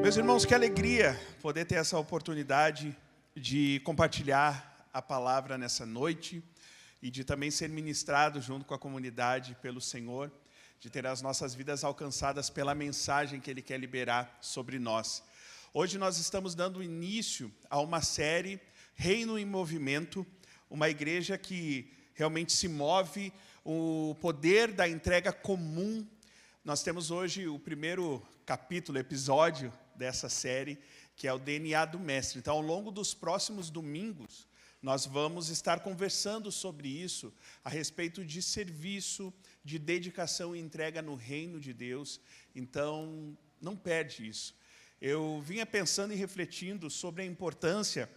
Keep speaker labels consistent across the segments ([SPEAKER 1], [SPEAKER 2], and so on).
[SPEAKER 1] Meus irmãos, que alegria poder ter essa oportunidade de compartilhar a palavra nessa noite e de também ser ministrado junto com a comunidade pelo Senhor, de ter as nossas vidas alcançadas pela mensagem que Ele quer liberar sobre nós. Hoje nós estamos dando início a uma série Reino em Movimento, uma igreja que realmente se move, o poder da entrega comum. Nós temos hoje o primeiro capítulo, episódio dessa série, que é o DNA do Mestre. Então, ao longo dos próximos domingos, nós vamos estar conversando sobre isso, a respeito de serviço, de dedicação e entrega no reino de Deus. Então, não perde isso. Eu vinha pensando e refletindo sobre a importância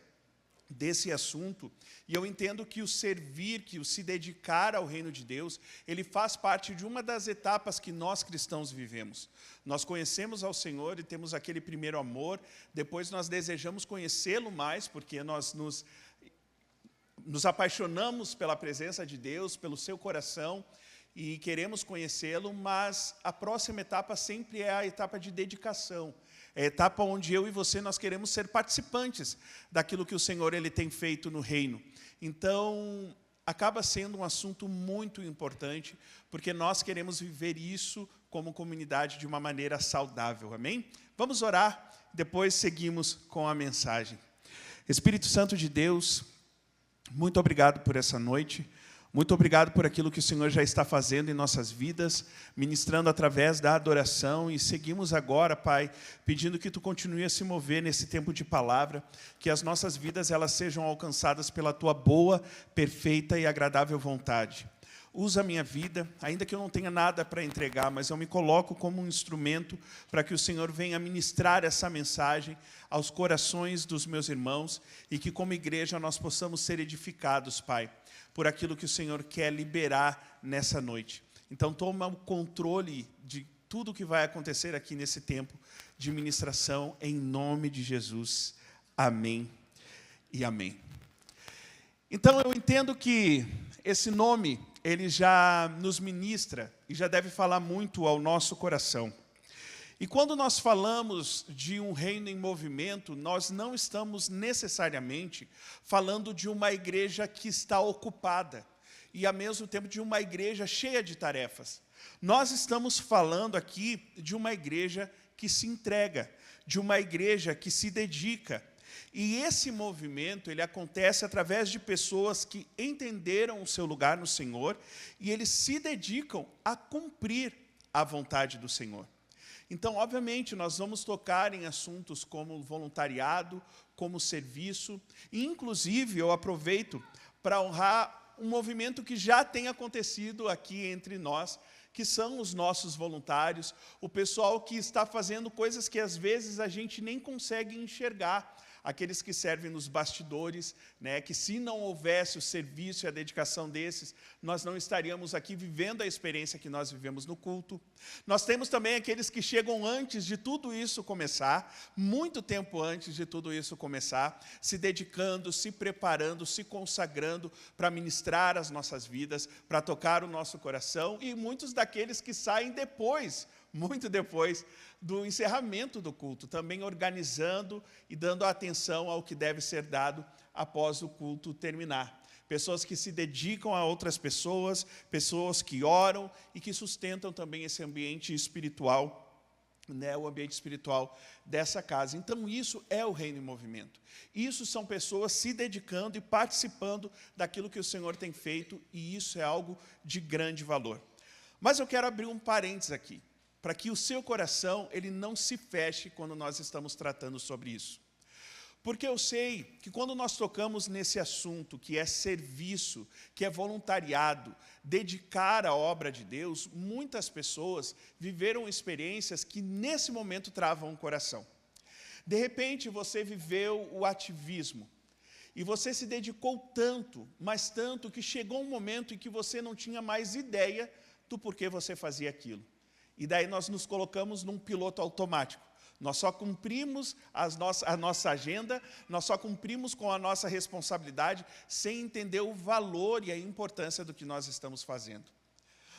[SPEAKER 1] desse assunto, e eu entendo que o servir, que o se dedicar ao reino de Deus, ele faz parte de uma das etapas que nós cristãos vivemos. Nós conhecemos ao Senhor e temos aquele primeiro amor, depois nós desejamos conhecê-lo mais, porque nós nos apaixonamos pela presença de Deus, pelo seu coração, e queremos conhecê-lo, mas a próxima etapa sempre é a etapa de dedicação. É a etapa onde eu e você nós queremos ser participantes daquilo que o Senhor ele tem feito no reino. Então, acaba sendo um assunto muito importante, porque nós queremos viver isso como comunidade de uma maneira saudável. Amém? Vamos orar, depois seguimos com a mensagem. Espírito Santo de Deus, muito obrigado por essa noite. Muito obrigado por aquilo que o Senhor já está fazendo em nossas vidas, ministrando através da adoração. E seguimos agora, Pai, pedindo que Tu continue a se mover nesse tempo de palavra, que as nossas vidas elas sejam alcançadas pela Tua boa, perfeita e agradável vontade. Usa a minha vida, ainda que eu não tenha nada para entregar, mas eu me coloco como um instrumento para que o Senhor venha ministrar essa mensagem aos corações dos meus irmãos e que como igreja nós possamos ser edificados, Pai, por aquilo que o Senhor quer liberar nessa noite. Então toma o controle de tudo que vai acontecer aqui nesse tempo de ministração, em nome de Jesus. Amém e amém. Então eu entendo que esse nome ele já nos ministra e já deve falar muito ao nosso coração. E quando nós falamos de um reino em movimento, nós não estamos necessariamente falando de uma igreja que está ocupada e, ao mesmo tempo, de uma igreja cheia de tarefas. Nós estamos falando aqui de uma igreja que se entrega, de uma igreja que se dedica. E esse movimento, ele acontece através de pessoas que entenderam o seu lugar no Senhor e eles se dedicam a cumprir a vontade do Senhor. Então, obviamente, nós vamos tocar em assuntos como voluntariado, como serviço, e, inclusive, eu aproveito para honrar um movimento que já tem acontecido aqui entre nós, que são os nossos voluntários, o pessoal que está fazendo coisas que, às vezes, a gente nem consegue enxergar, aqueles que servem nos bastidores, né, que se não houvesse o serviço e a dedicação desses, nós não estaríamos aqui vivendo a experiência que nós vivemos no culto. Nós temos também aqueles que chegam antes de tudo isso começar, muito tempo antes de tudo isso começar, se dedicando, se preparando, se consagrando para ministrar as nossas vidas, para tocar o nosso coração, e muitos daqueles que saem depois, muito depois do encerramento do culto, também organizando e dando atenção ao que deve ser dado após o culto terminar. Pessoas que se dedicam a outras pessoas, pessoas que oram e que sustentam também esse ambiente espiritual, né, o ambiente espiritual dessa casa. Então, isso é o reino em movimento. Isso são pessoas se dedicando e participando daquilo que o Senhor tem feito, e isso é algo de grande valor. Mas eu quero abrir um parênteses aqui, para que o seu coração ele não se feche quando nós estamos tratando sobre isso. Porque eu sei que quando nós tocamos nesse assunto, que é serviço, que é voluntariado, dedicar a obra de Deus, muitas pessoas viveram experiências que nesse momento travam o coração. De repente você viveu o ativismo, e você se dedicou tanto, mas tanto, que chegou um momento em que você não tinha mais ideia do porquê você fazia aquilo. E daí nós nos colocamos num piloto automático. Nós só cumprimos a nossa agenda, nós só cumprimos com a nossa responsabilidade, sem entender o valor e a importância do que nós estamos fazendo.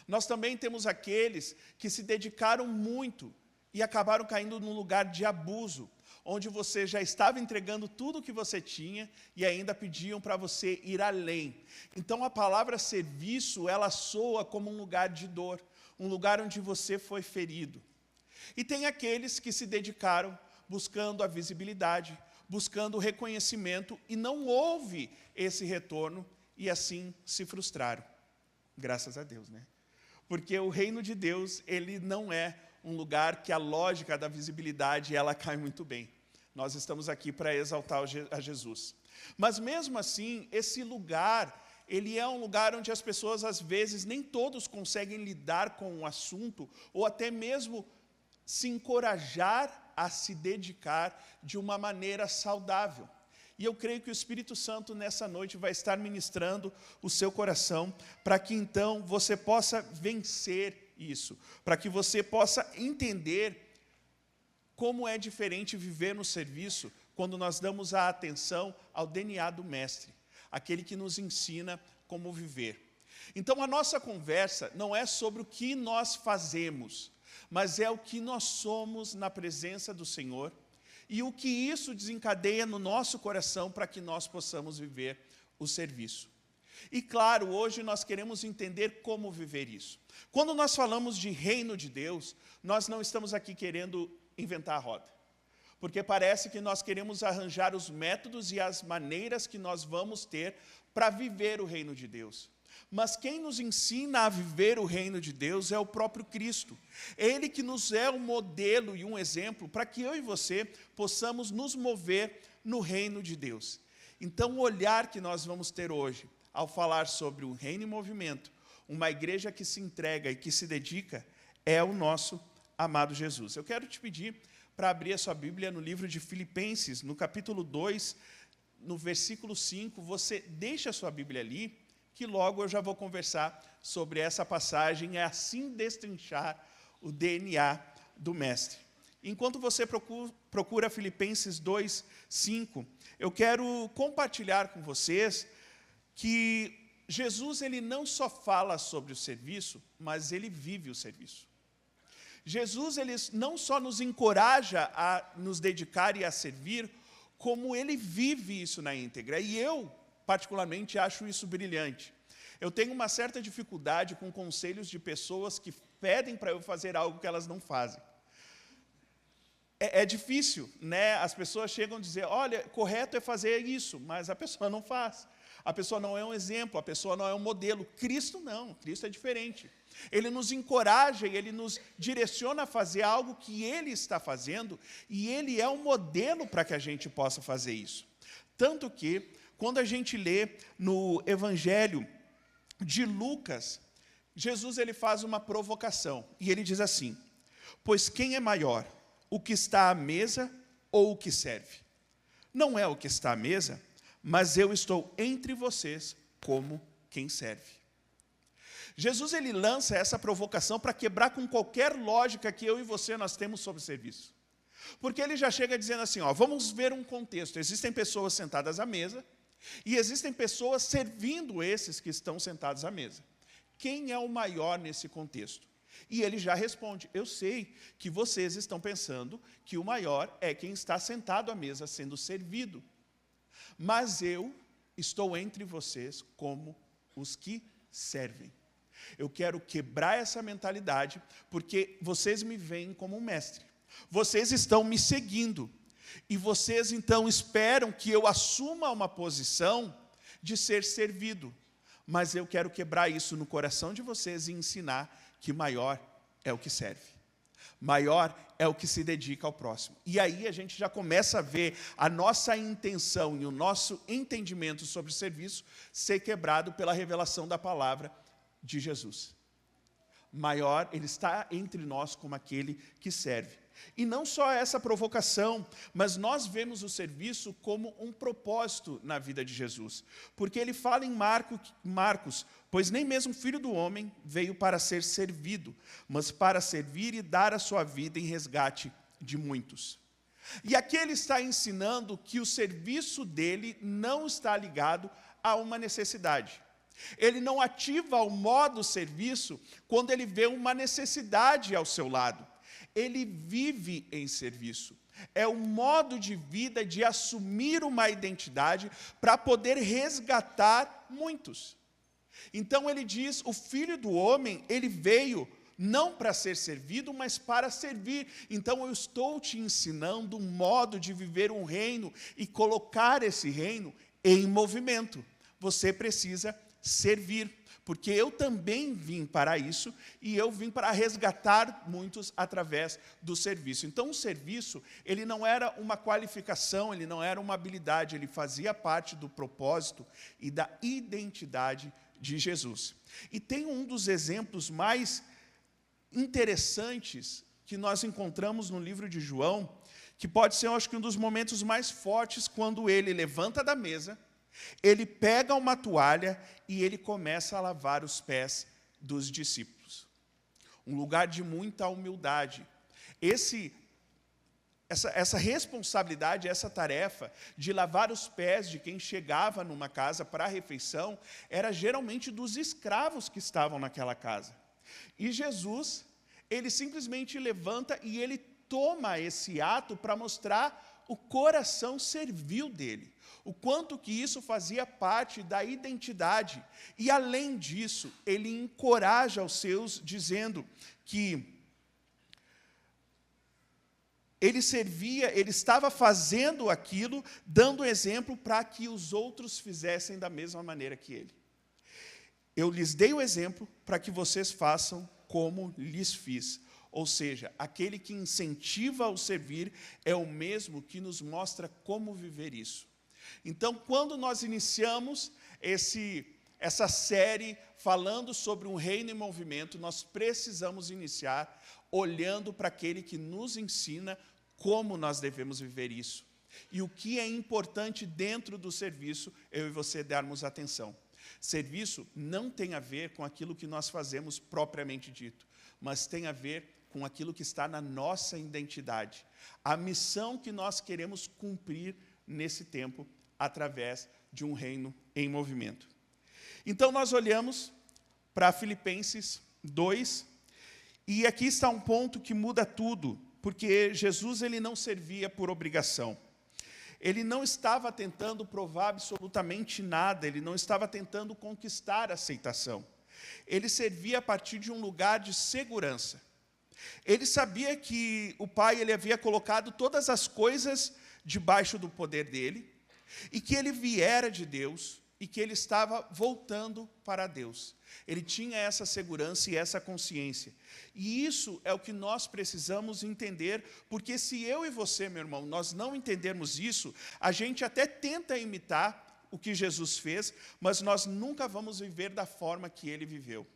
[SPEAKER 1] Nós também temos aqueles que se dedicaram muito e acabaram caindo num lugar de abuso, onde você já estava entregando tudo o que você tinha e ainda pediam para você ir além. Então, a palavra serviço, ela soa como um lugar de dor, um lugar onde você foi ferido. E tem aqueles que se dedicaram buscando a visibilidade, buscando o reconhecimento, e não houve esse retorno, e assim se frustraram. Graças a Deus, né? Porque o reino de Deus, ele não é um lugar que a lógica da visibilidade, ela cai muito bem. Nós estamos aqui para exaltar a Jesus. Mas mesmo assim, esse lugar, ele é um lugar onde as pessoas, às vezes, nem todos conseguem lidar com o assunto, ou até mesmo se encorajar a se dedicar de uma maneira saudável. E eu creio que o Espírito Santo, nessa noite, vai estar ministrando o seu coração, para que, então, você possa vencer isso, para que você possa entender como é diferente viver no serviço, quando nós damos a atenção ao DNA do Mestre, aquele que nos ensina como viver. Então, a nossa conversa não é sobre o que nós fazemos, mas é o que nós somos na presença do Senhor, e o que isso desencadeia no nosso coração para que nós possamos viver o serviço. E claro, hoje nós queremos entender como viver isso. Quando nós falamos de reino de Deus, nós não estamos aqui querendo inventar a roda. Porque parece que nós queremos arranjar os métodos e as maneiras que nós vamos ter para viver o reino de Deus. Mas quem nos ensina a viver o reino de Deus é o próprio Cristo. Ele que nos é um modelo e um exemplo para que eu e você possamos nos mover no reino de Deus. Então, o olhar que nós vamos ter hoje, ao falar sobre o reino em movimento, uma igreja que se entrega e que se dedica, é o nosso amado Jesus. Eu quero te pedir para abrir a sua Bíblia no livro de Filipenses, no capítulo 2, no versículo 5, você deixa a sua Bíblia ali, que logo eu já vou conversar sobre essa passagem e assim destrinchar o DNA do Mestre. Enquanto você procura Filipenses 2, 5, eu quero compartilhar com vocês que Jesus, ele não só fala sobre o serviço, mas ele vive o serviço. Jesus, ele não só nos encoraja a nos dedicar e a servir, como ele vive isso na íntegra. E eu, particularmente, acho isso brilhante. Eu tenho uma certa dificuldade com conselhos de pessoas que pedem para eu fazer algo que elas não fazem. É difícil, né? As pessoas chegam a dizer, olha, correto é fazer isso, mas a pessoa não faz. A pessoa não é um exemplo, a pessoa não é um modelo. Cristo não, Cristo é diferente. Ele nos encoraja e ele nos direciona a fazer algo que ele está fazendo, e ele é um modelo para que a gente possa fazer isso. Tanto que, quando a gente lê no Evangelho de Lucas, Jesus, ele faz uma provocação, e ele diz assim, pois quem é maior, o que está à mesa ou o que serve? Não é o que está à mesa, mas eu estou entre vocês como quem serve. Jesus, ele lança essa provocação para quebrar com qualquer lógica que eu e você nós temos sobre o serviço. Porque ele já chega dizendo assim, ó, vamos ver um contexto. Existem pessoas sentadas à mesa e existem pessoas servindo esses que estão sentados à mesa. Quem é o maior nesse contexto? E ele já responde, eu sei que vocês estão pensando que o maior é quem está sentado à mesa sendo servido. Mas eu estou entre vocês como os que servem. Eu quero quebrar essa mentalidade, porque vocês me veem como um mestre. Vocês estão me seguindo. E vocês, então, esperam que eu assuma uma posição de ser servido. Mas eu quero quebrar isso no coração de vocês e ensinar que maior é o que serve. Maior é o que se dedica ao próximo. E aí a gente já começa a ver a nossa intenção e o nosso entendimento sobre o serviço ser quebrado pela revelação da palavra de Jesus. Maior, ele está entre nós como aquele que serve. E não só essa provocação, mas nós vemos o serviço como um propósito na vida de Jesus. Porque ele fala em Marcos, pois nem mesmo o Filho do Homem veio para ser servido, mas para servir e dar a sua vida em resgate de muitos. E aqui ele está ensinando que o serviço dele não está ligado a uma necessidade. Ele não ativa o modo serviço quando ele vê uma necessidade ao seu lado. ele vive em serviço. É o modo de vida de assumir uma identidade para poder resgatar muitos. Então ele diz, o Filho do Homem, ele veio não para ser servido, mas para servir. Então eu estou te ensinando um modo de viver um reino e colocar esse reino em movimento. Você precisa servir, porque eu também vim para isso, e eu vim para resgatar muitos através do serviço. Então o serviço, ele não era uma qualificação, ele não era uma habilidade, ele fazia parte do propósito e da identidade de Jesus. E tem um dos exemplos mais interessantes que nós encontramos no livro de João, que pode ser, eu acho que um dos momentos mais fortes, quando ele levanta da mesa, ele pega uma toalha e ele começa a lavar os pés dos discípulos. Um lugar de muita humildade. Essa responsabilidade, essa tarefa de lavar os pés de quem chegava numa casa para a refeição, era geralmente dos escravos que estavam naquela casa. E Jesus, ele simplesmente levanta e ele toma esse ato para mostrar o coração servil dele. O quanto que isso fazia parte da identidade. E, além disso, ele encoraja os seus, dizendo que ele servia, ele estava fazendo aquilo, dando exemplo para que os outros fizessem da mesma maneira que ele. Eu lhes dei o exemplo para que vocês façam como lhes fiz. Ou seja, aquele que incentiva ao servir é o mesmo que nos mostra como viver isso. Então, quando nós iniciamos essa série falando sobre um reino em movimento, nós precisamos iniciar olhando para aquele que nos ensina como nós devemos viver isso. E o que é importante dentro do serviço, eu e você darmos atenção. Serviço não tem a ver com aquilo que nós fazemos propriamente dito, mas tem a ver com aquilo que está na nossa identidade. A missão que nós queremos cumprir nesse tempo, através de um reino em movimento. Então, nós olhamos para Filipenses 2, e aqui está um ponto que muda tudo, porque Jesus, ele não servia por obrigação. Ele não estava tentando provar absolutamente nada, ele não estava tentando conquistar a aceitação. Ele servia a partir de um lugar de segurança. Ele sabia que o Pai, ele havia colocado todas as coisas debaixo do poder dele, e que ele viera de Deus, e que ele estava voltando para Deus. Ele tinha essa segurança e essa consciência. E isso é o que nós precisamos entender, porque se eu e você, meu irmão, nós não entendermos isso, a gente até tenta imitar o que Jesus fez, mas nós nunca vamos viver da forma que ele viveu.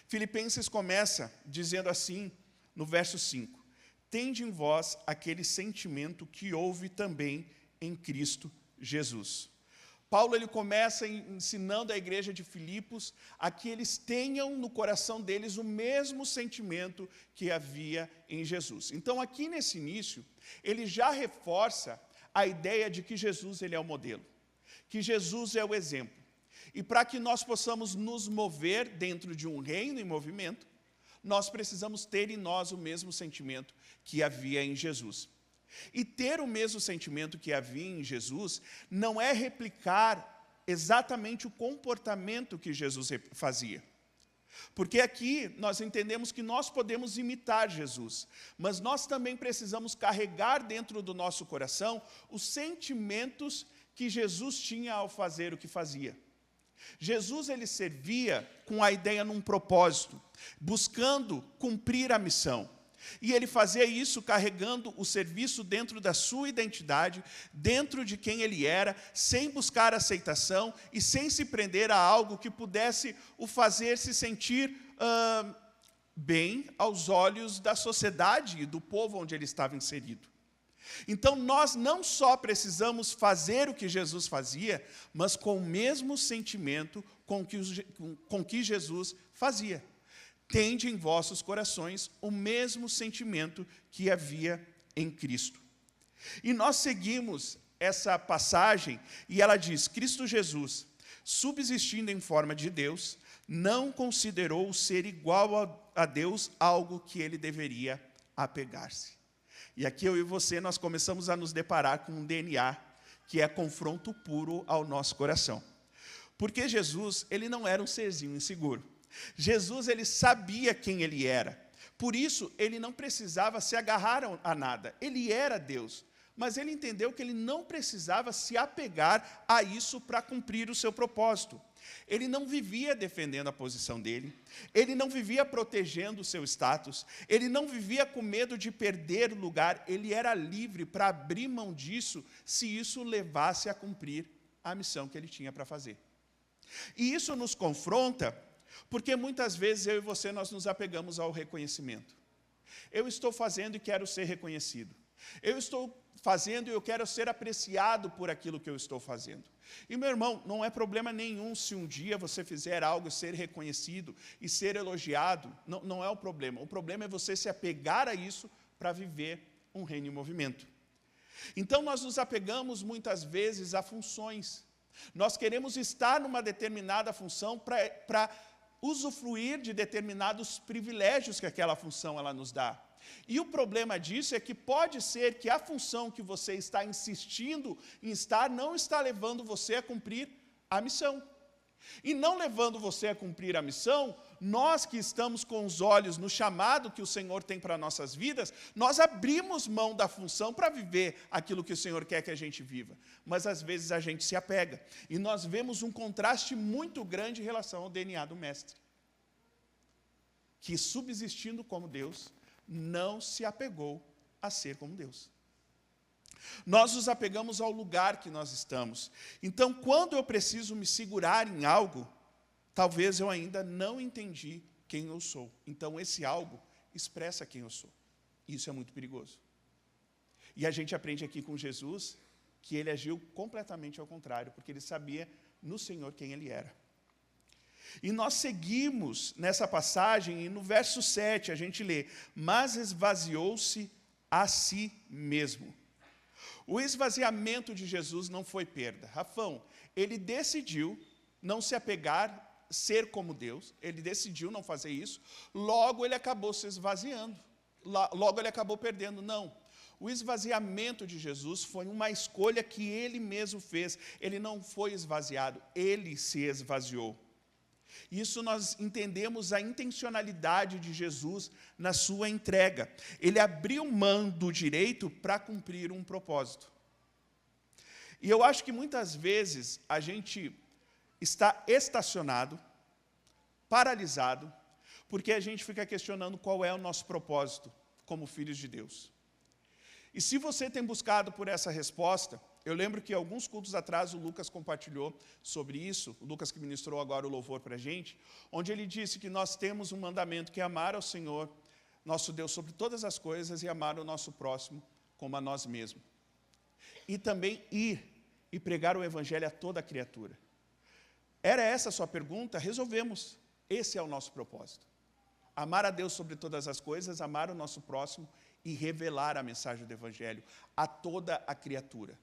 [SPEAKER 1] Filipenses começa dizendo assim, no verso 5, tende em vós aquele sentimento que houve também em Cristo Jesus. Paulo, ele começa ensinando a igreja de Filipos a que eles tenham no coração deles o mesmo sentimento que havia em Jesus. Então, aqui nesse início, ele já reforça a ideia de que Jesus, ele é o modelo, que Jesus é o exemplo. E para que nós possamos nos mover dentro de um reino em movimento, nós precisamos ter em nós o mesmo sentimento que havia em Jesus. E ter o mesmo sentimento que havia em Jesus não é replicar exatamente o comportamento que Jesus fazia. Porque aqui nós entendemos que nós podemos imitar Jesus, mas nós também precisamos carregar dentro do nosso coração os sentimentos que Jesus tinha ao fazer o que fazia. Jesus, ele servia com a ideia num propósito, buscando cumprir a missão. E ele fazia isso carregando o serviço dentro da sua identidade, dentro de quem ele era, sem buscar aceitação e sem se prender a algo que pudesse o fazer se sentir bem aos olhos da sociedade e do povo onde ele estava inserido. Então, nós não só precisamos fazer o que Jesus fazia, mas com o mesmo sentimento com que Jesus fazia. Tende em vossos corações o mesmo sentimento que havia em Cristo. E nós seguimos essa passagem, e ela diz, Cristo Jesus, subsistindo em forma de Deus, não considerou ser igual a Deus algo que ele deveria apegar-se. E aqui eu e você, nós começamos a nos deparar com um DNA, que é confronto puro ao nosso coração. Porque Jesus, ele não era um serzinho inseguro. Jesus, ele sabia quem ele era. Por isso, ele não precisava se agarrar a nada. Ele era Deus. Mas ele entendeu que ele não precisava se apegar a isso para cumprir o seu propósito. Ele não vivia defendendo a posição dele, ele não vivia protegendo o seu status, ele não vivia com medo de perder o lugar, ele era livre para abrir mão disso, se isso levasse a cumprir a missão que ele tinha para fazer. E isso nos confronta, porque muitas vezes eu e você, nós nos apegamos ao reconhecimento. Eu estou fazendo e quero ser reconhecido. Eu estou fazendo e eu quero ser apreciado por aquilo que eu estou fazendo. E, meu irmão, não é problema nenhum se um dia você fizer algo e ser reconhecido e ser elogiado. Não é o problema. O problema é você se apegar a isso para viver um reino em movimento. Então, nós nos apegamos muitas vezes a funções. Nós queremos estar numa determinada função para usufruir de determinados privilégios que aquela função ela nos dá. E o problema disso é que pode ser que a função que você está insistindo em estar não está levando você a cumprir a missão. E não levando você a cumprir a missão, nós que estamos com os olhos no chamado que o Senhor tem para nossas vidas, nós abrimos mão da função para viver aquilo que o Senhor quer que a gente viva. Mas às vezes a gente se apega. E nós vemos um contraste muito grande em relação ao DNA do Mestre, que subsistindo como Deus, não se apegou a ser como Deus. Nós nos apegamos ao lugar que nós estamos. Então, quando eu preciso me segurar em algo, talvez eu ainda não entendi quem eu sou. Então, esse algo expressa quem eu sou. Isso é muito perigoso. E a gente aprende aqui com Jesus que ele agiu completamente ao contrário, porque ele sabia no Senhor quem ele era. E nós seguimos nessa passagem, e no verso 7 a gente lê: mas esvaziou-se a si mesmo. O esvaziamento de Jesus não foi perda. Rafão, ele decidiu não se apegar, ser como Deus, ele decidiu não fazer isso, logo ele acabou se esvaziando, logo ele acabou perdendo. Não. O esvaziamento de Jesus foi uma escolha que ele mesmo fez. Ele não foi esvaziado, ele se esvaziou. Isso nós entendemos a intencionalidade de Jesus na sua entrega. Ele abriu mão do direito para cumprir um propósito. E eu acho que muitas vezes a gente está estacionado, paralisado, porque a gente fica questionando qual é o nosso propósito como filhos de Deus. E se você tem buscado por essa resposta, eu lembro que alguns cultos atrás o Lucas compartilhou sobre isso, o Lucas que ministrou agora o louvor para a gente, onde ele disse que nós temos um mandamento que é amar ao Senhor, nosso Deus, sobre todas as coisas e amar o nosso próximo como a nós mesmos. E também ir e pregar o evangelho a toda a criatura. Era essa a sua pergunta? Resolvemos. Esse é o nosso propósito. Amar a Deus sobre todas as coisas, amar o nosso próximo e revelar a mensagem do evangelho a toda a criatura.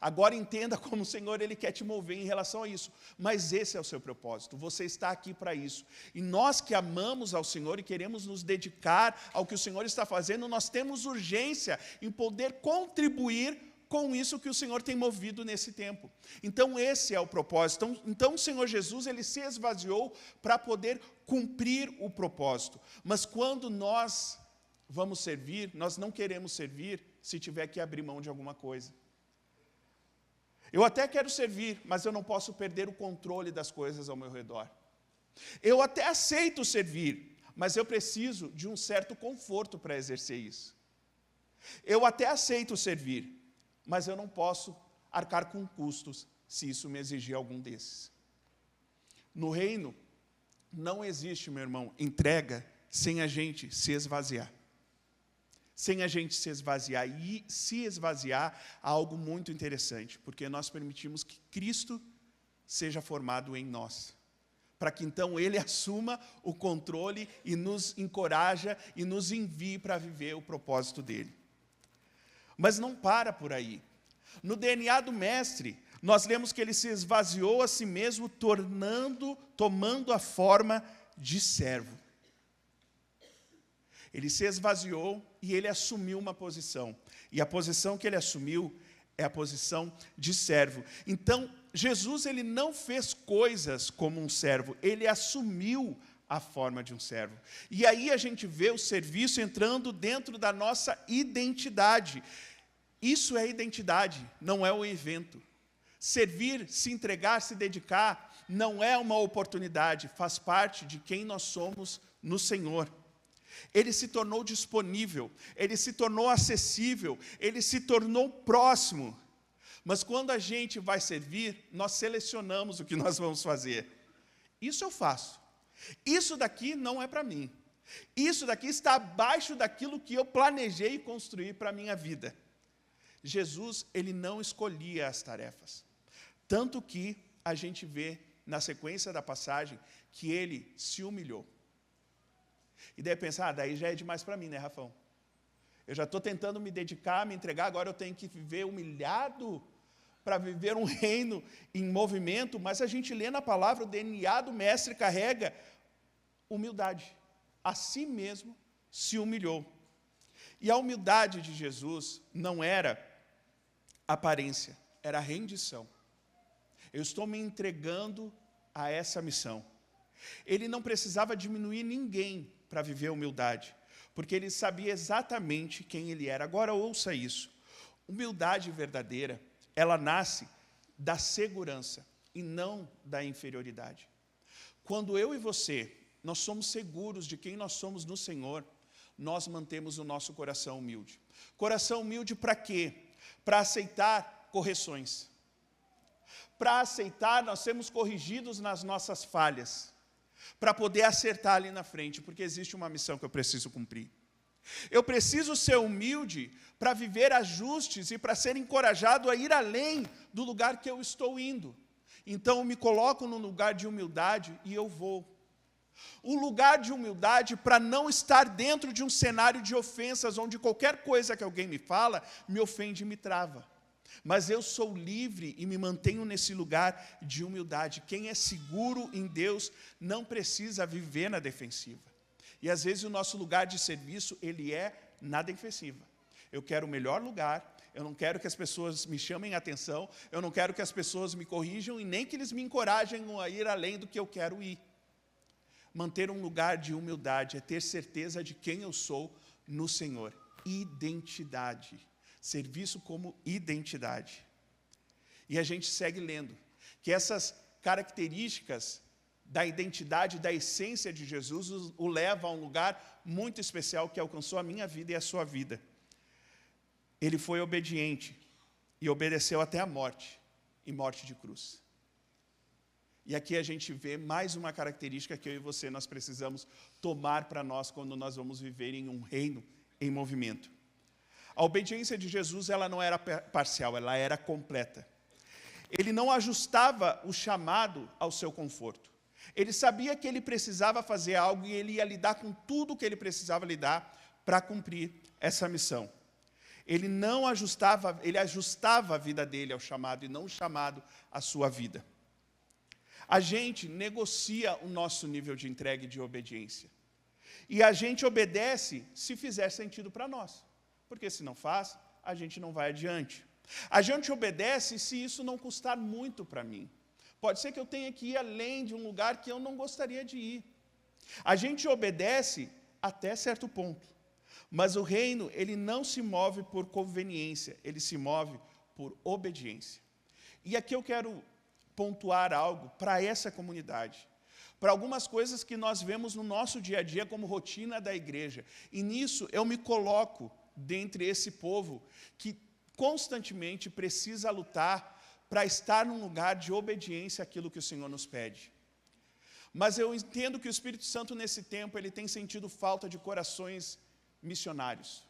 [SPEAKER 1] Agora entenda como o Senhor ele quer te mover em relação a isso. Mas esse é o seu propósito, você está aqui para isso. E nós que amamos ao Senhor e queremos nos dedicar ao que o Senhor está fazendo, nós temos urgência em poder contribuir com isso que o Senhor tem movido nesse tempo. Então esse é o propósito. Então o Senhor Jesus ele se esvaziou para poder cumprir o propósito. Mas quando nós vamos servir, nós não queremos servir se tiver que abrir mão de alguma coisa. Eu até quero servir, mas eu não posso perder o controle das coisas ao meu redor. Eu até aceito servir, mas eu preciso de um certo conforto para exercer isso. Eu até aceito servir, mas eu não posso arcar com custos se isso me exigir algum desses. No reino, não existe, meu irmão, entrega sem a gente se esvaziar. Sem a gente se esvaziar. E se esvaziar, há algo muito interessante, porque nós permitimos que Cristo seja formado em nós, para que então Ele assuma o controle e nos encoraja e nos envie para viver o propósito dEle. Mas não para por aí. No DNA do Mestre, nós lemos que ele se esvaziou a si mesmo, tomando a forma de servo. Ele se esvaziou e ele assumiu uma posição. E a posição que ele assumiu é a posição de servo. Então, Jesus ele não fez coisas como um servo, ele assumiu a forma de um servo. E aí a gente vê o serviço entrando dentro da nossa identidade. Isso é identidade, não é um evento. Servir, se entregar, se dedicar, não é uma oportunidade, faz parte de quem nós somos no Senhor. Ele se tornou disponível, ele se tornou acessível, ele se tornou próximo. Mas quando a gente vai servir, nós selecionamos o que nós vamos fazer. Isso eu faço. Isso daqui não é para mim. Isso daqui está abaixo daquilo que eu planejei construir para a minha vida. Jesus, ele não escolhia as tarefas. Tanto que a gente vê na sequência da passagem que ele se humilhou. E daí pensar, daí já é demais para mim, né, Rafão? Eu já estou tentando me dedicar, me entregar, agora eu tenho que viver humilhado para viver um reino em movimento, mas a gente lê na palavra, o DNA do mestre carrega humildade. A si mesmo se humilhou. E a humildade de Jesus não era aparência, era rendição. Eu estou me entregando a essa missão. Ele não precisava diminuir ninguém para viver a humildade, porque ele sabia exatamente quem ele era. Agora ouça isso. Humildade verdadeira, ela nasce da segurança e não da inferioridade. Quando eu e você, nós somos seguros de quem nós somos no Senhor, nós mantemos o nosso coração humilde. Coração humilde para quê? Para aceitar correções. Para aceitar nós sermos corrigidos nas nossas falhas. Para poder acertar ali na frente, porque existe uma missão que eu preciso cumprir. Eu preciso ser humilde para viver ajustes e para ser encorajado a ir além do lugar que eu estou indo. Então, eu me coloco num lugar de humildade e eu vou. Um lugar de humildade para não estar dentro de um cenário de ofensas, onde qualquer coisa que alguém me fala, me ofende e me trava. Mas eu sou livre e me mantenho nesse lugar de humildade. Quem é seguro em Deus não precisa viver na defensiva. E às vezes o nosso lugar de serviço, ele é na defensiva. Eu quero o melhor lugar, eu não quero que as pessoas me chamem a atenção, eu não quero que as pessoas me corrijam e nem que eles me encorajem a ir além do que eu quero ir. Manter um lugar de humildade é ter certeza de quem eu sou no Senhor. Identidade. Serviço como identidade. E a gente segue lendo que essas características da identidade, da essência de Jesus, o leva a um lugar muito especial que alcançou a minha vida e a sua vida. Ele foi obediente e obedeceu até a morte, e morte de cruz. E aqui a gente vê mais uma característica que eu e você nós precisamos tomar para nós quando nós vamos viver em um reino em movimento. A obediência de Jesus, ela não era parcial, ela era completa. Ele não ajustava o chamado ao seu conforto. Ele sabia que ele precisava fazer algo e ele ia lidar com tudo que ele precisava lidar para cumprir essa missão. Ele não ajustava, ele ajustava a vida dele ao chamado e não o chamado à sua vida. A gente negocia o nosso nível de entrega e de obediência. E a gente obedece se fizer sentido para nós. Porque se não faz, a gente não vai adiante. A gente obedece se isso não custar muito para mim. Pode ser que eu tenha que ir além de um lugar que eu não gostaria de ir. A gente obedece até certo ponto. Mas o reino, ele não se move por conveniência, ele se move por obediência. E aqui eu quero pontuar algo para essa comunidade. Para algumas coisas que nós vemos no nosso dia a dia como rotina da igreja. E nisso eu me coloco dentre esse povo que constantemente precisa lutar para estar num lugar de obediência àquilo que o Senhor nos pede. Mas eu entendo que o Espírito Santo, nesse tempo, ele tem sentido falta de corações missionários.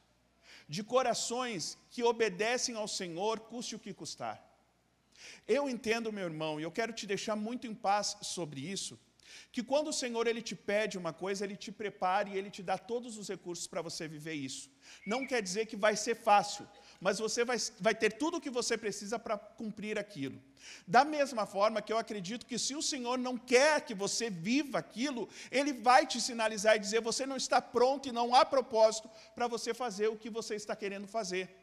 [SPEAKER 1] De corações que obedecem ao Senhor, custe o que custar. Eu entendo, meu irmão, e eu quero te deixar muito em paz sobre isso, Que quando o Senhor ele te pede uma coisa, Ele te prepara e Ele te dá todos os recursos para você viver isso. Não quer dizer que vai ser fácil, mas você vai ter tudo o que você precisa para cumprir aquilo. Da mesma forma que eu acredito que se o Senhor não quer que você viva aquilo, Ele vai te sinalizar e dizer, você não está pronto e não há propósito para você fazer o que você está querendo fazer.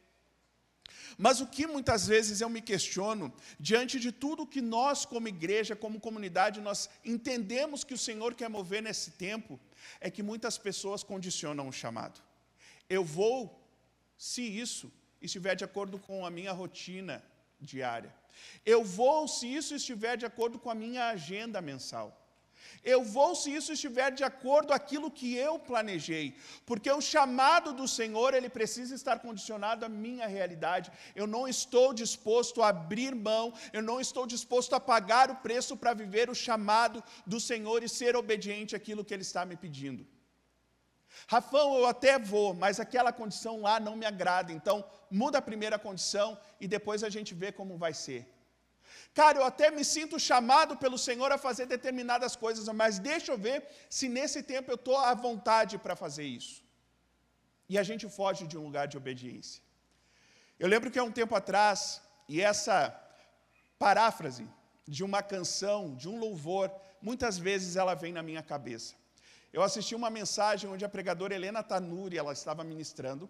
[SPEAKER 1] Mas o que muitas vezes eu me questiono, diante de tudo que nós como igreja, como comunidade, nós entendemos que o Senhor quer mover nesse tempo, é que muitas pessoas condicionam o chamado. Eu vou, se isso estiver de acordo com a minha rotina diária. Eu vou, se isso estiver de acordo com a minha agenda mensal. Eu vou, se isso estiver de acordo com aquilo que eu planejei. Porque o chamado do Senhor, ele precisa estar condicionado à minha realidade. Eu não estou disposto a abrir mão, eu não estou disposto a pagar o preço para viver o chamado do Senhor e ser obediente àquilo que Ele está me pedindo. Rafão, eu até vou, mas aquela condição lá não me agrada. Então, muda a primeira condição e depois a gente vê como vai ser. Cara, eu até me sinto chamado pelo Senhor a fazer determinadas coisas, mas deixa eu ver se nesse tempo eu estou à vontade para fazer isso. E a gente foge de um lugar de obediência. Eu lembro que há um tempo atrás, e essa paráfrase de uma canção, de um louvor, muitas vezes ela vem na minha cabeça. Eu assisti uma mensagem onde a pregadora Helena Tanuri, ela estava ministrando.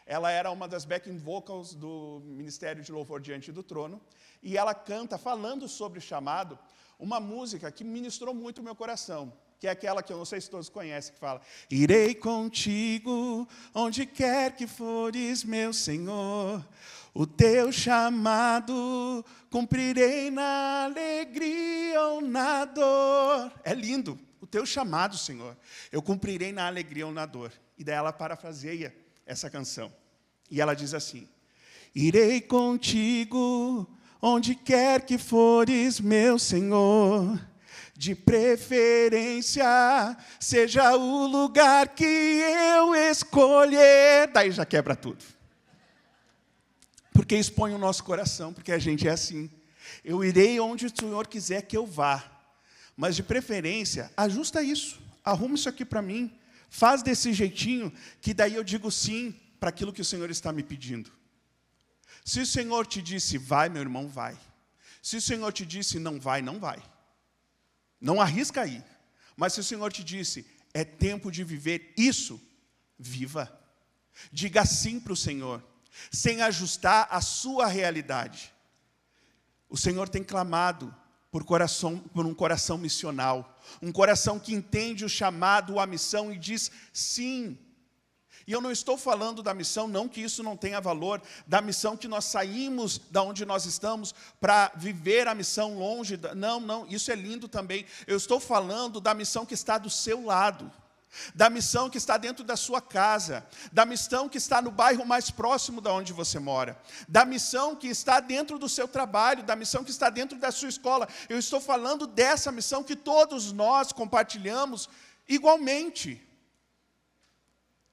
[SPEAKER 1] Ela era uma das backing vocals do Ministério de Louvor Diante do Trono, e ela canta, falando sobre o chamado, uma música que ministrou muito o meu coração, que é aquela que eu não sei se todos conhecem, que fala: irei contigo, onde quer que fores, meu Senhor, o teu chamado cumprirei na alegria ou na dor. É lindo, o teu chamado, Senhor, eu cumprirei na alegria ou na dor. E daí ela parafraseia essa canção. E ela diz assim: irei contigo, onde quer que fores, meu Senhor, de preferência, seja o lugar que eu escolher. Daí já quebra tudo. Porque expõe o nosso coração, porque a gente é assim. Eu irei onde o Senhor quiser que eu vá. Mas de preferência, ajusta isso, arruma isso aqui para mim. Faz desse jeitinho, que daí eu digo sim para aquilo que o Senhor está me pedindo. Se o Senhor te disse vai, meu irmão, vai. Se o Senhor te disse não vai, não vai. Não arrisca aí. Mas se o Senhor te disse é tempo de viver isso, viva. Diga sim para o Senhor, sem ajustar a sua realidade. O Senhor tem clamado por um coração missional, um coração que entende o chamado, a missão e diz sim. E eu não estou falando da missão, não que isso não tenha valor, da missão que nós saímos da onde nós estamos para viver a missão longe, não, isso é lindo também. Eu estou falando da missão que está do seu lado, da missão que está dentro da sua casa, da missão que está no bairro mais próximo de onde você mora, da missão que está dentro do seu trabalho, da missão que está dentro da sua escola. Eu estou falando dessa missão que todos nós compartilhamos igualmente.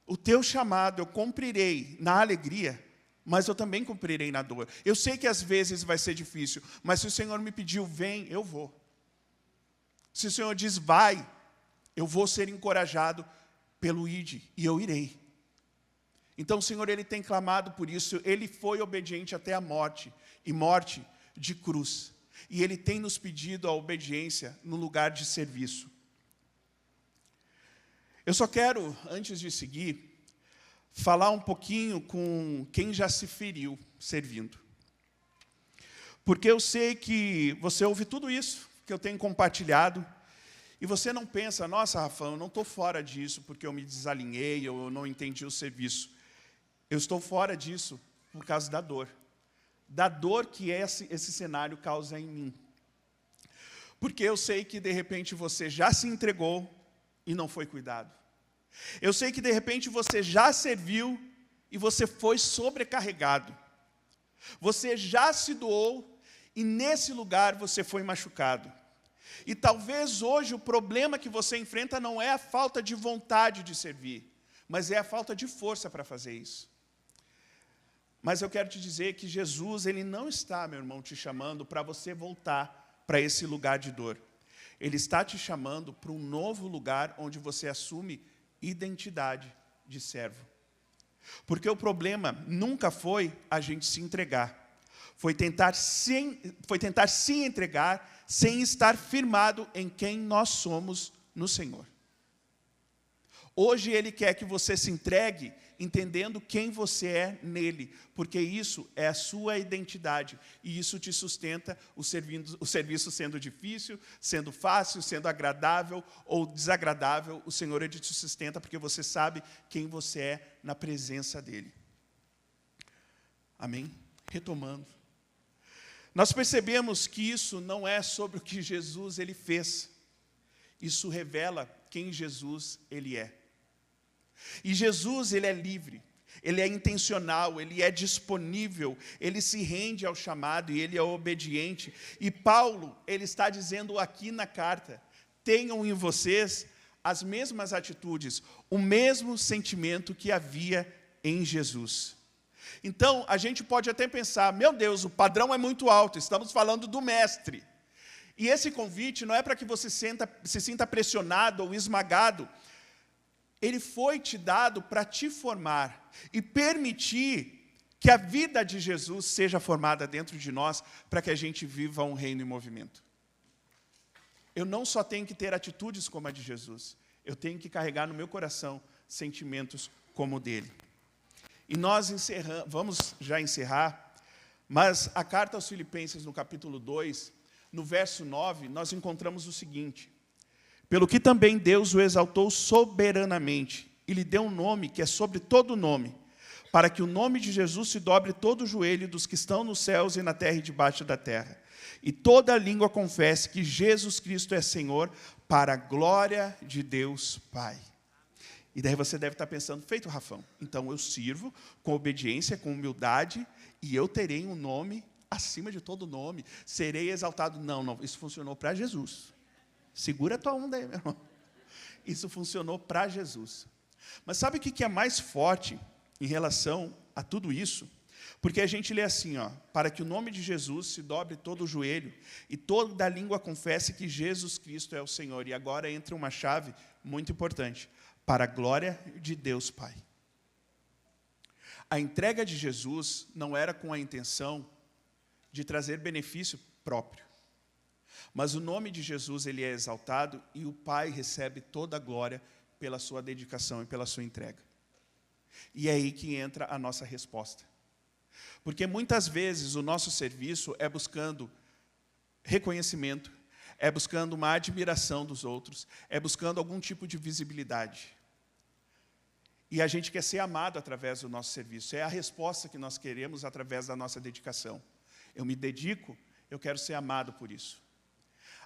[SPEAKER 1] O teu chamado eu cumprirei na alegria, mas eu também cumprirei na dor. Eu sei que às vezes vai ser difícil, mas se o Senhor me pediu, vem, eu vou. Se o Senhor diz, vai, eu vou ser encorajado pelo ide, e eu irei. Então o Senhor, Ele tem clamado por isso, Ele foi obediente até a morte, e morte de cruz. E Ele tem nos pedido a obediência no lugar de serviço. Eu só quero, antes de seguir, falar um pouquinho com quem já se feriu servindo. Porque eu sei que você ouve tudo isso que eu tenho compartilhado, e você não pensa, nossa, Rafa, eu não estou fora disso porque eu me desalinhei, eu não entendi o serviço. Eu estou fora disso por causa da dor que esse cenário causa em mim. Porque eu sei que, de repente, você já se entregou e não foi cuidado. Eu sei que, de repente, você já serviu e você foi sobrecarregado. Você já se doou e, nesse lugar, você foi machucado. E talvez hoje o problema que você enfrenta não é a falta de vontade de servir, mas é a falta de força para fazer isso. Mas eu quero te dizer que Jesus, Ele não está, meu irmão, te chamando para você voltar para esse lugar de dor. Ele está te chamando para um novo lugar onde você assume identidade de servo. Porque o problema nunca foi a gente se entregar. Foi tentar se entregar sem estar firmado em quem nós somos no Senhor. Hoje Ele quer que você se entregue entendendo quem você é nele, porque isso é a sua identidade, e isso te sustenta o serviço sendo difícil, sendo fácil, sendo agradável ou desagradável, o Senhor Ele te sustenta porque você sabe quem você é na presença dEle. Amém? Retomando. Nós percebemos que isso não é sobre o que Jesus Ele fez, isso revela quem Jesus Ele é. E Jesus, Ele é livre, Ele é intencional, Ele é disponível, Ele se rende ao chamado e Ele é obediente. E Paulo, ele está dizendo aqui na carta, tenham em vocês as mesmas atitudes, o mesmo sentimento que havia em Jesus. Então, a gente pode até pensar, meu Deus, o padrão é muito alto, estamos falando do mestre. E esse convite não é para que você se sinta pressionado ou esmagado. Ele foi te dado para te formar e permitir que a vida de Jesus seja formada dentro de nós para que a gente viva um reino em movimento. Eu não só tenho que ter atitudes como a de Jesus, eu tenho que carregar no meu coração sentimentos como o dele. E nós vamos já encerrar, mas a carta aos Filipenses, no capítulo 2, no verso 9, nós encontramos o seguinte: pelo que também Deus o exaltou soberanamente, e lhe deu um nome que é sobre todo nome, para que o nome de Jesus se dobre todo o joelho dos que estão nos céus e na terra e debaixo da terra, e toda língua confesse que Jesus Cristo é Senhor, para a glória de Deus Pai. E daí você deve estar pensando, feito Rafão, então eu sirvo com obediência, com humildade, e eu terei um nome acima de todo nome, serei exaltado. Não, isso funcionou para Jesus. Segura a tua onda aí, meu irmão. Isso funcionou para Jesus. Mas sabe o que é mais forte em relação a tudo isso? Porque a gente lê assim, para que o nome de Jesus se dobre todo o joelho e toda a língua confesse que Jesus Cristo é o Senhor. E agora entra uma chave muito importante, para a glória de Deus Pai. A entrega de Jesus não era com a intenção de trazer benefício próprio. Mas o nome de Jesus, ele é exaltado e o Pai recebe toda a glória pela sua dedicação e pela sua entrega. E é aí que entra a nossa resposta. Porque muitas vezes o nosso serviço é buscando reconhecimento, é buscando uma admiração dos outros, é buscando algum tipo de visibilidade. E a gente quer ser amado através do nosso serviço. É a resposta que nós queremos através da nossa dedicação. Eu me dedico, eu quero ser amado por isso.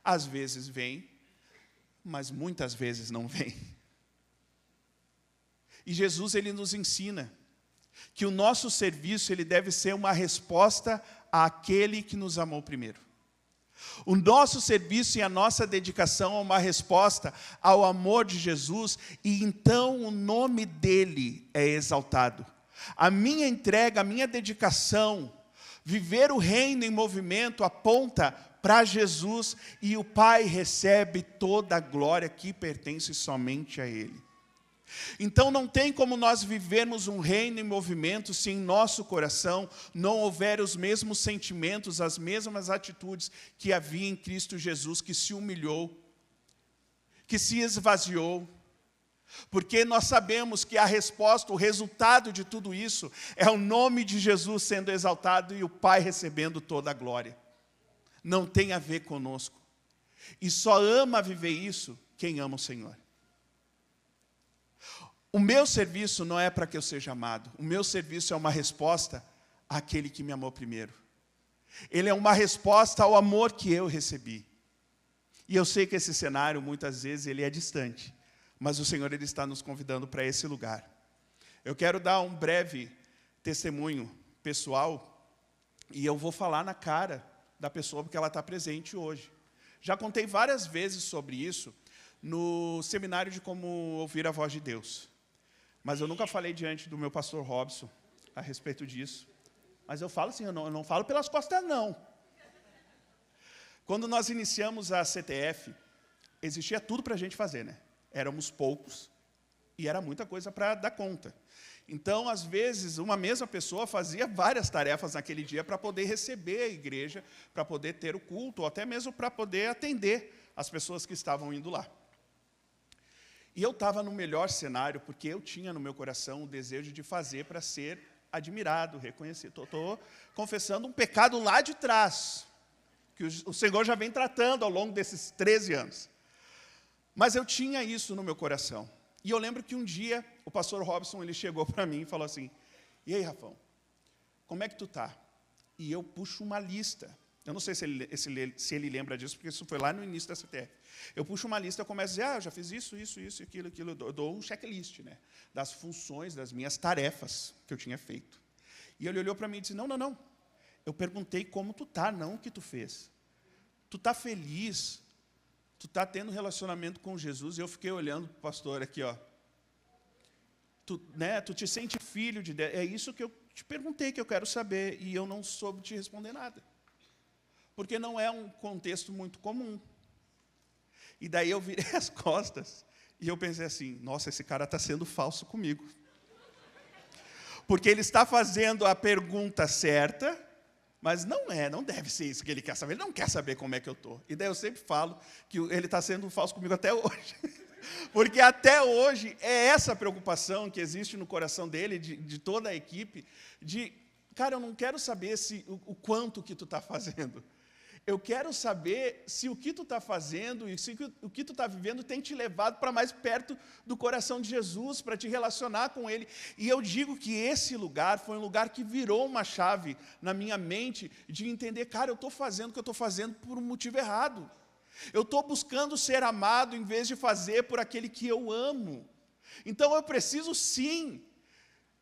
[SPEAKER 1] Às vezes vem, mas muitas vezes não vem. E Jesus, ele nos ensina que o nosso serviço, ele deve ser uma resposta àquele que nos amou primeiro. O nosso serviço e a nossa dedicação é uma resposta ao amor de Jesus, e então o nome dele é exaltado. A minha entrega, a minha dedicação, viver o reino em movimento aponta para Jesus, e o Pai recebe toda a glória que pertence somente a Ele. Então não tem como nós vivermos um reino em movimento se em nosso coração não houver os mesmos sentimentos, as mesmas atitudes que havia em Cristo Jesus, que se humilhou, que se esvaziou. Porque nós sabemos que a resposta, o resultado de tudo isso é o nome de Jesus sendo exaltado e o Pai recebendo toda a glória. Não tem a ver conosco. E só ama viver isso quem ama o Senhor. O meu serviço não é para que eu seja amado. O meu serviço é uma resposta àquele que me amou primeiro. Ele é uma resposta ao amor que eu recebi. E eu sei que esse cenário, muitas vezes, ele é distante. Mas o Senhor, ele está nos convidando para esse lugar. Eu quero dar um breve testemunho pessoal. E eu vou falar na cara da pessoa, porque ela está presente hoje. Já contei várias vezes sobre isso no seminário de como ouvir a voz de Deus. Mas eu nunca falei diante do meu pastor Robson a respeito disso. Mas eu falo assim, eu não falo pelas costas, não. Quando nós iniciamos a CTF, existia tudo para a gente fazer, né? Éramos poucos e era muita coisa para dar conta. Então, às vezes, uma mesma pessoa fazia várias tarefas naquele dia para poder receber a igreja, para poder ter o culto, ou até mesmo para poder atender as pessoas que estavam indo lá. E eu estava no melhor cenário, porque eu tinha no meu coração o desejo de fazer para ser admirado, reconhecido. Estou confessando um pecado lá de trás, que o Senhor já vem tratando ao longo desses 13 anos. Mas eu tinha isso no meu coração. E eu lembro que um dia, o pastor Robson, ele chegou para mim e falou assim, e aí, Rafão, como é que tu está? E eu puxo uma lista. Eu não sei se ele lembra disso, porque isso foi lá no início da CTF. Eu puxo uma lista, eu começo a dizer, eu já fiz isso, aquilo. Eu dou um checklist, né, das funções, das minhas tarefas que eu tinha feito. E ele olhou para mim e disse, não. Eu perguntei como tu está, não o que tu fez. Tu está feliz? Tu está tendo relacionamento com Jesus? E eu fiquei olhando para o pastor aqui, ó. Tu te sente filho de Deus? É isso que eu te perguntei, que eu quero saber, e eu não soube te responder nada. Porque não é um contexto muito comum. E daí eu virei as costas, e eu pensei assim, nossa, esse cara está sendo falso comigo. Porque ele está fazendo a pergunta certa, mas não deve ser isso que ele quer saber. Ele não quer saber como é que eu estou. E daí eu sempre falo que ele está sendo falso comigo até hoje. Porque até hoje é essa preocupação que existe no coração dele, de toda a equipe, de, cara, eu não quero saber o quanto que tu está fazendo. Eu quero saber se o que tu está fazendo e se o que tu está vivendo tem te levado para mais perto do coração de Jesus, para te relacionar com Ele. E eu digo que esse lugar foi um lugar que virou uma chave na minha mente de entender, cara, eu estou fazendo o que eu estou fazendo por um motivo errado. Eu estou buscando ser amado em vez de fazer por aquele que eu amo. Então eu preciso sim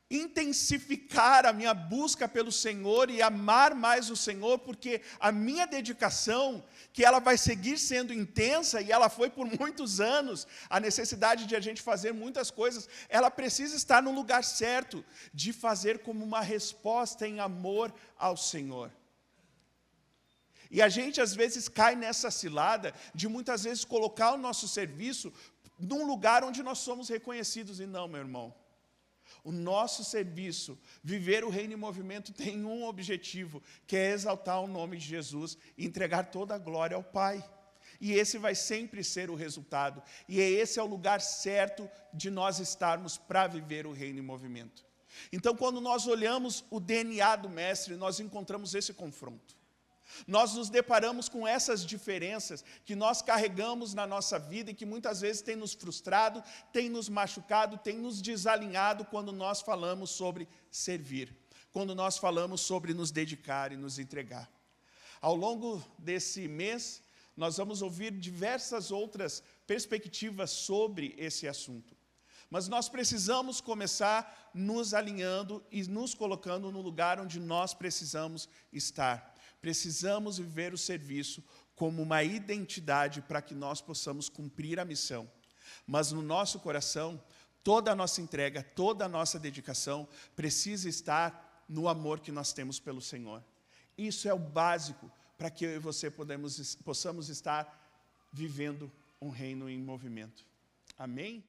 [SPEAKER 1] intensificar a minha busca pelo Senhor e amar mais o Senhor, porque a minha dedicação, que ela vai seguir sendo intensa, e ela foi por muitos anos, a necessidade de a gente fazer muitas coisas, ela precisa estar no lugar certo, de fazer como uma resposta em amor ao Senhor. E a gente às vezes cai nessa cilada, de muitas vezes colocar o nosso serviço num lugar onde nós somos reconhecidos, e não, meu irmão. O nosso serviço, viver o reino em movimento, tem um objetivo, que é exaltar o nome de Jesus e entregar toda a glória ao Pai. E esse vai sempre ser o resultado. E esse é o lugar certo de nós estarmos para viver o reino em movimento. Então, quando nós olhamos o DNA do Mestre, nós encontramos esse confronto. Nós nos deparamos com essas diferenças que nós carregamos na nossa vida e que muitas vezes tem nos frustrado, tem nos machucado, tem nos desalinhado quando nós falamos sobre servir, quando nós falamos sobre nos dedicar e nos entregar. Ao longo desse mês, nós vamos ouvir diversas outras perspectivas sobre esse assunto. Mas nós precisamos começar nos alinhando e nos colocando no lugar onde nós precisamos estar. Precisamos viver o serviço como uma identidade para que nós possamos cumprir a missão. Mas no nosso coração, toda a nossa entrega, toda a nossa dedicação precisa estar no amor que nós temos pelo Senhor. Isso é o básico para que eu e você possamos estar vivendo um reino em movimento. Amém?